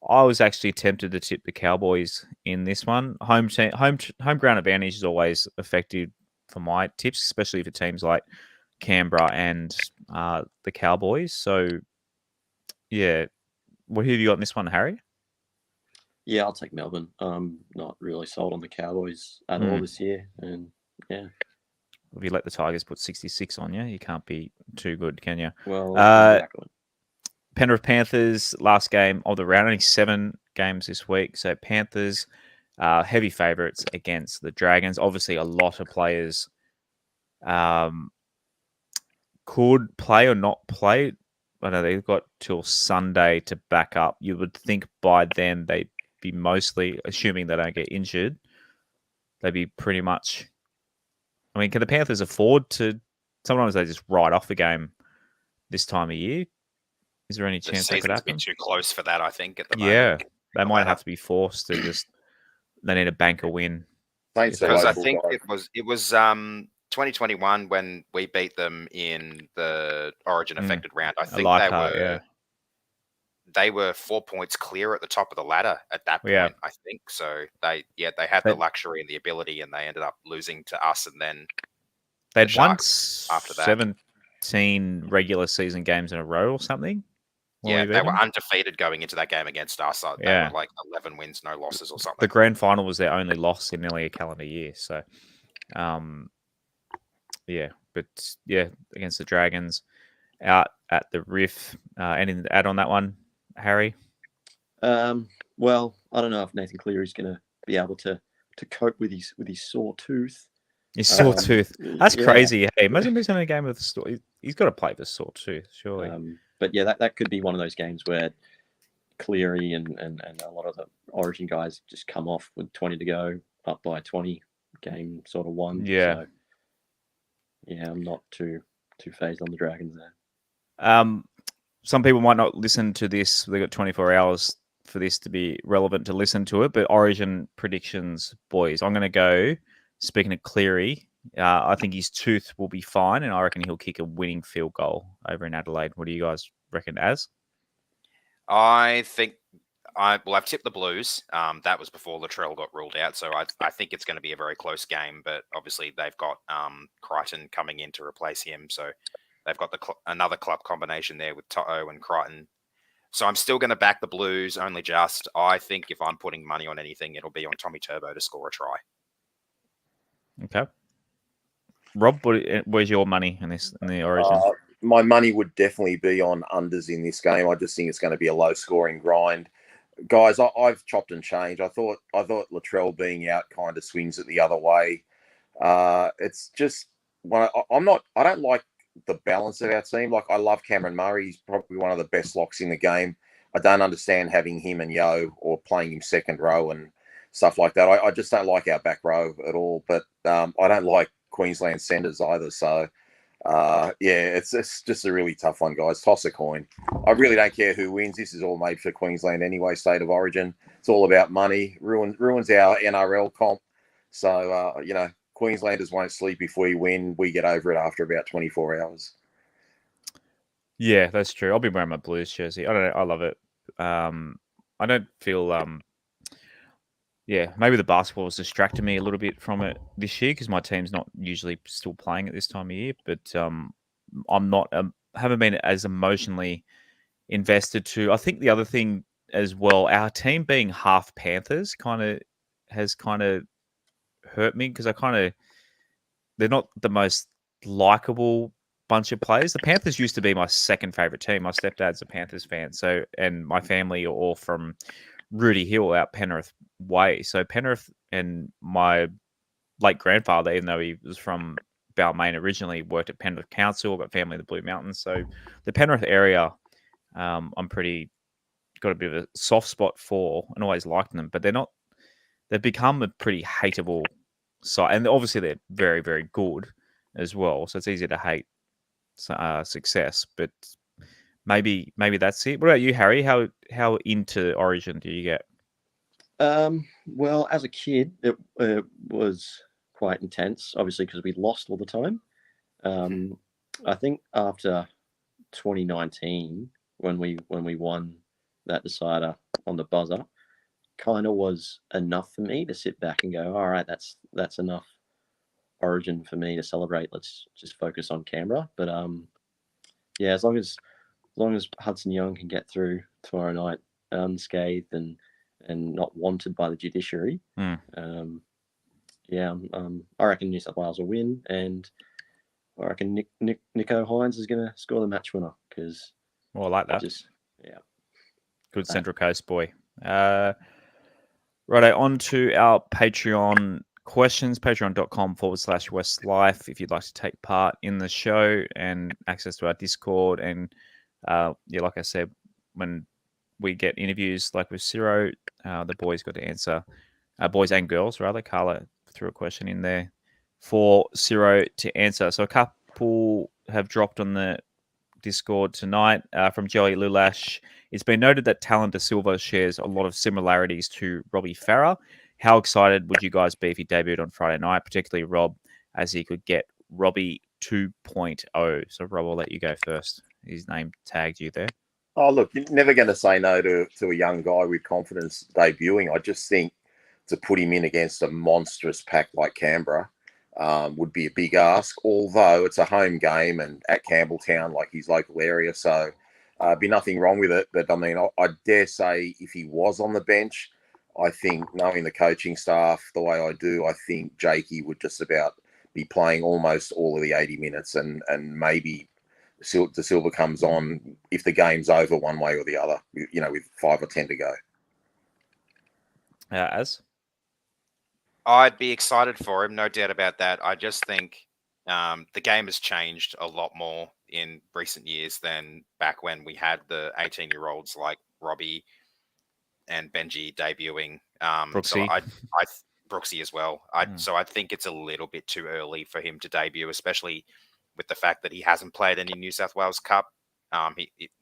I was actually tempted to tip the Cowboys in this one. Home ground advantage is always effective for my tips, especially for teams like Canberra and the Cowboys. So, yeah. Who have you got in this one, Harry? Yeah, I'll take Melbourne. Not really sold on the Cowboys at all this year, and yeah. If you let the Tigers put 66 on you, you can't be too good, can you? Well, exactly. Penrith Panthers, last game of the round, only 7 games this week. So Panthers, heavy favourites against the Dragons. Obviously, a lot of players could play or not play. I know they've got till Sunday to back up. You would think by then they'd be mostly, assuming they don't get injured, they'd be pretty much... I mean, can the Panthers afford to... Sometimes they just write off a game this time of year. Is there any The chance that could season's a happen? bit too close for that, I think, at the Yeah, moment. they might have to be forced to just... They need to bank a win. Saints are Because I local think guys. it was 2021 when we beat them in the Origin affected round. I think they were 4 points clear at the top of the ladder at that point. Yeah. I think so. They had the luxury and the ability, and they ended up losing to us, and then they'd won Sharks after that. 17 regular season games in a row or something. Yeah, they were undefeated going into that game against us. They were like 11 wins, no losses or something. The grand final was their only loss in nearly a calendar year. So, against the Dragons out at the Riff. Anything to add on that one, Harry? Well, I don't know if Nathan Cleary's going to be able to cope with his sore tooth. His sore tooth. That's crazy. Hey, imagine he's in a game with a sore. He's got to play with a sore tooth, surely. But yeah, that could be one of those games where Cleary and a lot of the Origin guys just come off with 20 to go, up by 20, game sort of won. Yeah. So, yeah, I'm not too phased on the Dragons there. Some people might not listen to this. They've got 24 hours for this to be relevant to listen to it. But Origin predictions, boys. I'm going to go, speaking of Cleary, I think his tooth will be fine, and I reckon he'll kick a winning field goal over in Adelaide. What do you guys reckon, Az? I think I've tipped the Blues. That was before Latrell got ruled out, so I think it's going to be a very close game. But obviously they've got Crichton coming in to replace him, so they've got another club combination there with Toto and Crichton. So I'm still going to back the Blues. Only just, I think if I'm putting money on anything, it'll be on Tommy Turbo to score a try. Okay. Rob, where's your money in the Origin? My money would definitely be on unders in this game. I just think it's going to be a low-scoring grind. Guys, I've chopped and changed. I thought Latrell being out kind of swings it the other way. It's just I don't like the balance of our team. Like, I love Cameron Murray. He's probably one of the best locks in the game. I don't understand having him and Yo or playing him second row and stuff like that. I just don't like our back row at all. But I don't like Queensland centres either. So, it's just a really tough one, guys. Toss a coin. I really don't care who wins. This is all made for Queensland anyway, State of Origin. It's all about money. Ruins our NRL comp. So, Queenslanders won't sleep if we win. We get over it after about 24 hours. Yeah, that's true. I'll be wearing my Blues jersey. I don't know. I love it. I don't feel... maybe the basketball has distracted me a little bit from it this year because my team's not usually still playing at this time of year. But I'm not... haven't been as emotionally invested to... I think the other thing as well, our team being half Panthers has hurt me because they're not the most likable bunch of players. The Panthers used to be my second favorite team. My stepdad's a Panthers fan, and my family are all from Rudy Hill out Penrith way. So Penrith and my late grandfather, even though he was from Balmain originally, worked at Penrith Council, got family in the Blue Mountains. So the Penrith area, I'm pretty got a bit of a soft spot for, and always liked them. But they've become a pretty hateable side, and obviously they're very, very good as well. So it's easy to hate success, but maybe that's it. What about you, Harry? How into Origin do you get? Well, as a kid, it was quite intense, obviously, because we lost all the time. I think after 2019, when we won that decider on the buzzer, kind of was enough for me to sit back and go, all right, that's enough Origin for me to celebrate. Let's just focus on Canberra. But yeah, as long as Hudson Young can get through tomorrow night unscathed and not wanted by the judiciary, yeah, I reckon New South Wales will win, and I reckon Nico Hines is going to score the match winner because. I like that. Good Central Coast boy. Righto, on to our Patreon questions, patreon.com/WestsLife if you'd like to take part in the show and access to our Discord. And like I said, when we get interviews like with Ciro, the boys got to answer, boys and girls rather. Carla threw a question in there for Ciro to answer. So a couple have dropped on the Discord tonight from Joey Lulash. It's been noted that Talon De Silva shares a lot of similarities to Robbie Farah. How excited would you guys be if he debuted on Friday night, particularly Rob, as he could get Robbie 2.0? So Rob, I'll let you go first. His name tagged you there. Oh, look, you're never going to say no to a young guy with confidence debuting. I just think to put him in against a monstrous pack like Canberra would be a big ask, although it's a home game and at Campbelltown, like his local area. So be nothing wrong with it. But I mean, I dare say if he was on the bench, I think knowing the coaching staff the way I do, I think Jakey would just about be playing almost all of the 80 minutes and maybe De Silva comes on if the game's over one way or the other, with 5 or 10 to go. As? I'd be excited for him, no doubt about that. I just think the game has changed a lot more in recent years than back when we had the 18-year-olds like Robbie and Benji debuting. Brooksy. So Brooksy as well. So I think it's a little bit too early for him to debut, especially with the fact that he hasn't played any New South Wales Cup.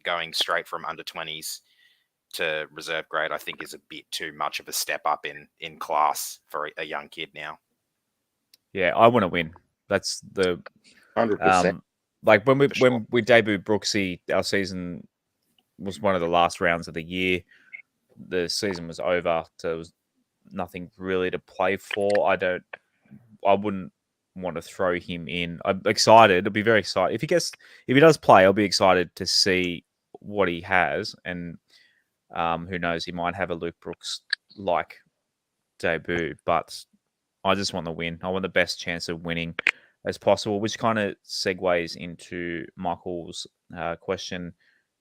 Going straight from under-20s to reserve grade, I think is a bit too much of a step up in class for a young kid now. Yeah, I want to win. That's the 100%. Like when we debuted Brooksy, our season was one of the last rounds of the year. The season was over, so there was nothing really to play for. I wouldn't want to throw him in. I'm excited. I'll be very excited if he does play. I'll be excited to see what he has, and who knows, he might have a Luke Brooks like debut. But I just want the win. I want the best chance of winning as possible, which kind of segues into Michael's question.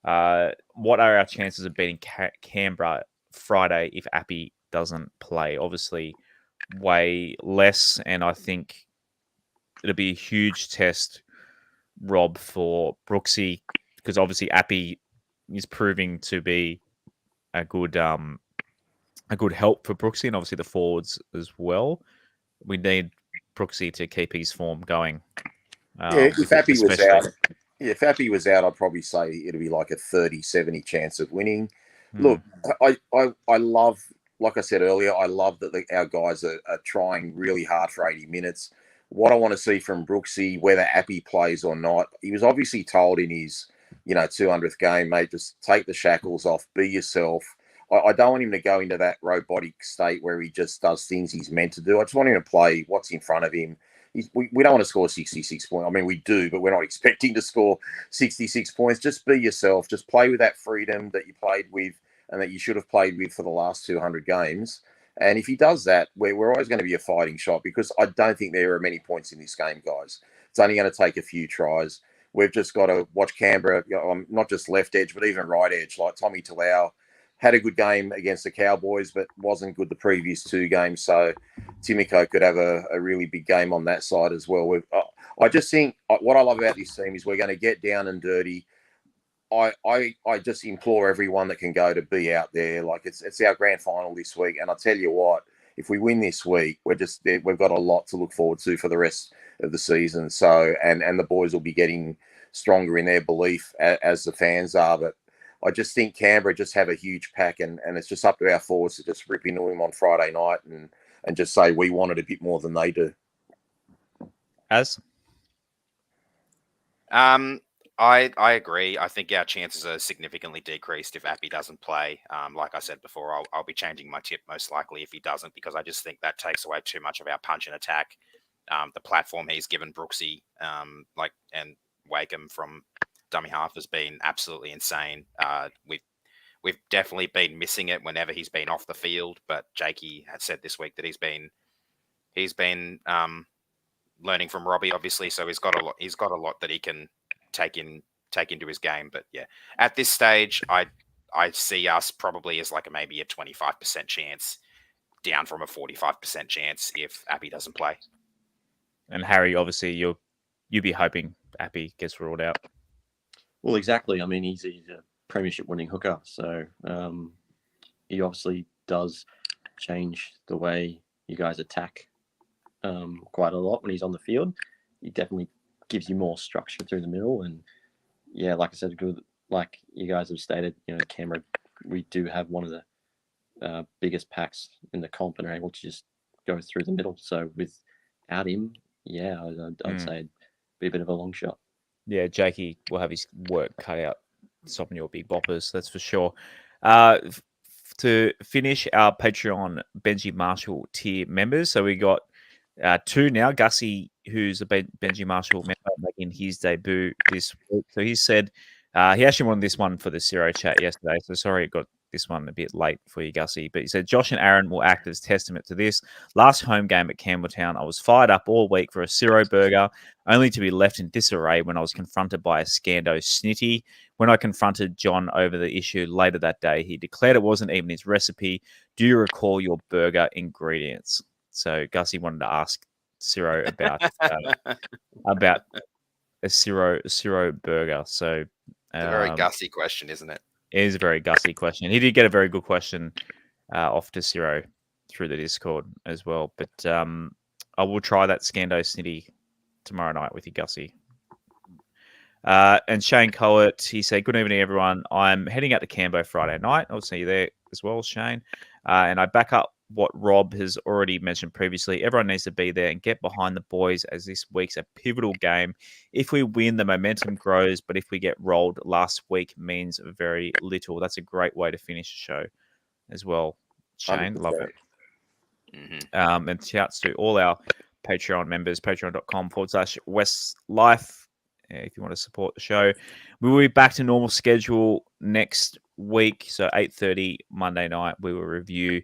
What are our chances of beating Canberra Friday if Appy doesn't play? Obviously, way less, and I think it'll be a huge test, Rob, for Brooksy, because obviously Appy is proving to be a good help for Brooksy, and obviously the forwards as well. We need Brooksy to keep his form going. If Appy was out, I'd probably say it'd be like a 30-70 chance of winning. Look, I love, like I said earlier, I love that our guys are trying really hard for 80 minutes. What I want to see from Brooksy, whether Appy plays or not, he was obviously told in his 200th game, mate, just take the shackles off, be yourself. I don't want him to go into that robotic state where he just does things he's meant to do. I just want him to play what's in front of him. We don't want to score 66 points. I mean, we do, but we're not expecting to score 66 points. Just be yourself. Just play with that freedom that you played with and that you should have played with for the last 200 games. And if he does that, we're always going to be a fighting shot, because I don't think there are many points in this game, guys. It's only going to take a few tries. We've just got to watch Canberra, not just left edge, but even right edge, like Tommy Talau. Had a good game against the Cowboys, but wasn't good the previous 2 games. So Timiko could have a really big game on that side as well. I just think what I love about this team is we're going to get down and dirty. I just implore everyone that can go to be out there. Like it's our grand final this week, and I tell you what, if we win this week, we've got a lot to look forward to for the rest of the season. So and the boys will be getting stronger in their belief as the fans are. But I just think Canberra just have a huge pack, and it's just up to our forwards to just rip into him on Friday night and just say we want it a bit more than they do. I agree. I think our chances are significantly decreased if Appy doesn't play. Like I said before, I'll be changing my tip most likely if he doesn't, because I just think that takes away too much of our punch and attack. The platform he's given Brooksy, and Wakeham from dummy half has been absolutely insane. We've definitely been missing it whenever he's been off the field. But Jakey had said this week that he's been learning from Robbie, obviously. So he's got a lot that he can take into his game. But yeah, at this stage, I see us probably as like maybe a 25% chance, down from a 45% chance if Appy doesn't play. And Harry, obviously, you'd be hoping Appy gets ruled out. Well, exactly. I mean, he's a premiership winning hooker, so he obviously does change the way you guys attack quite a lot when he's on the field. He definitely gives you more structure through the middle, and yeah, like I said, good. Like you guys have stated, Canberra, we do have one of the biggest packs in the comp and are able to just go through the middle. So without him, yeah, I'd say it'd be a bit of a long shot. Yeah, Jakey will have his work cut out stopping your big boppers, that's for sure. To finish our Patreon Benji Marshall tier members, so we got two now. Gussie, who's a Benji Marshall member, making his debut this week. So he said he actually won this one for the Zero chat yesterday. So sorry it got this one a bit late for you, Gussie. But he said Josh and Aaron will act as testament to this. Last home game at Campbelltown, I was fired up all week for a Zero burger, only to be left in disarray when I was confronted by a Scando Snitty. When I confronted John over the issue later that day, he declared it wasn't even his recipe. Do you recall your burger ingredients? So Gussie wanted to ask Zero about a Zero burger. So it's a very Gussie question, isn't it? It is a very Gussie question. He did get a very good question off to Zero through the Discord as well. But I will try that Scando Snitty tomorrow night with you, Gussie. And Shane Coet, he said, good evening, everyone. I'm heading out to Cambo Friday night. I'll see you there as well, Shane. And I back up what Rob has already mentioned previously. Everyone needs to be there and get behind the boys, as this week's a pivotal game. If we win, the momentum grows, but if we get rolled, last week means very little. That's a great way to finish the show as well. Shane, 100%. love it. Mm-hmm. And shouts to all our Patreon members, patreon.com/WestsLife. If you want to support the show. We will be back to normal schedule next week. So 8:30 Monday night, we will review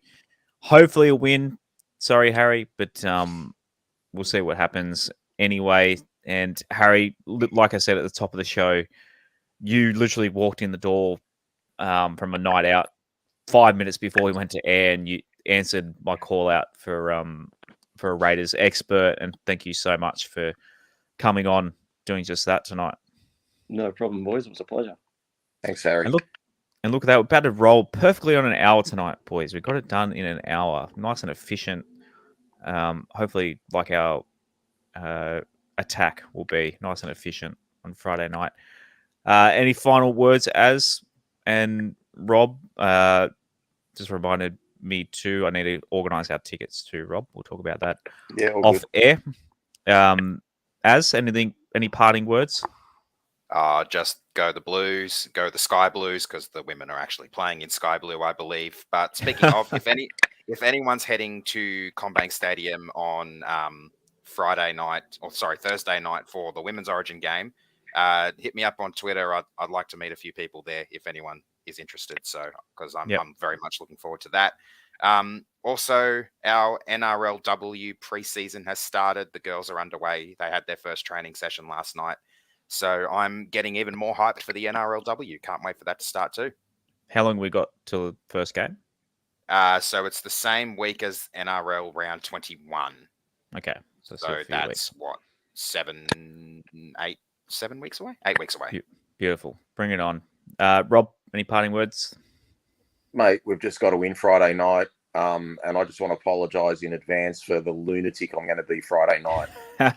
hopefully a win. Sorry, Harry, but we'll see what happens anyway. And Harry, like I said at the top of the show, you literally walked in the door from a night out 5 minutes before we went to air, and you answered my call out for a Raiders expert. And thank you so much for coming on, doing just that tonight. No problem, boys. It was a pleasure. Thanks, Harry. And look at that. We're about to roll perfectly on an hour tonight, boys. We got it done in an hour. Nice and efficient. Hopefully, like our attack will be nice and efficient on Friday night. Any final words, and Rob? Just reminded me too. I need to organise our tickets too, Rob. We'll talk about that off air. Any parting words? Just go the Blues, go the Sky Blues, because the women are actually playing in Sky Blue, I believe. But speaking of, if anyone's heading to Campbelltown Stadium on Thursday night for the Women's Origin game, hit me up on Twitter. I'd like to meet a few people there if anyone is interested. So, because I'm very much looking forward to that. Also, our NRLW preseason has started. The girls are underway. They had their first training session last night. So I'm getting even more hyped for the NRLW. Can't wait for that to start too. How long we got till the first game? So it's the same week as NRL round 21. Okay. So, So that's what, 7 weeks away? 8 weeks away. Beautiful. Bring it on. Rob, any parting words? Mate, we've just got to win Friday night. And I just want to apologise in advance for the lunatic I'm going to be Friday night. And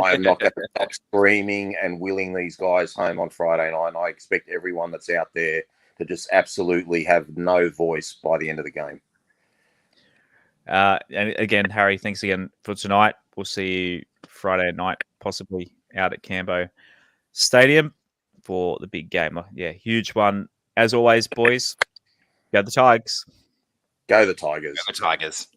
I am not going to stop screaming and willing these guys home on Friday night. And I expect everyone that's out there to just absolutely have no voice by the end of the game. And again, Harry, thanks again for tonight. We'll see you Friday night, possibly out at Campbelltown Stadium for the big game. Yeah, huge one. As always, boys, go the Tigers. Go the Tigers. Go the Tigers.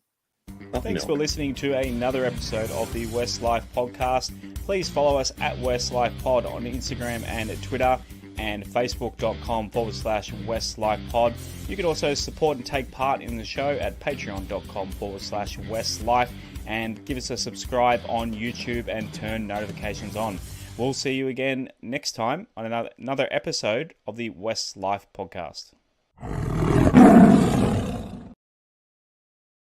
Thanks for listening to another episode of the WestsLife podcast. Please follow us at WestsLife Pod on Instagram and Twitter, and facebook.com/WestsLifePod. You can also support and take part in the show at patreon.com/WestsLife, and give us a subscribe on YouTube and turn notifications on. We'll see you again next time on another episode of the WestsLife podcast.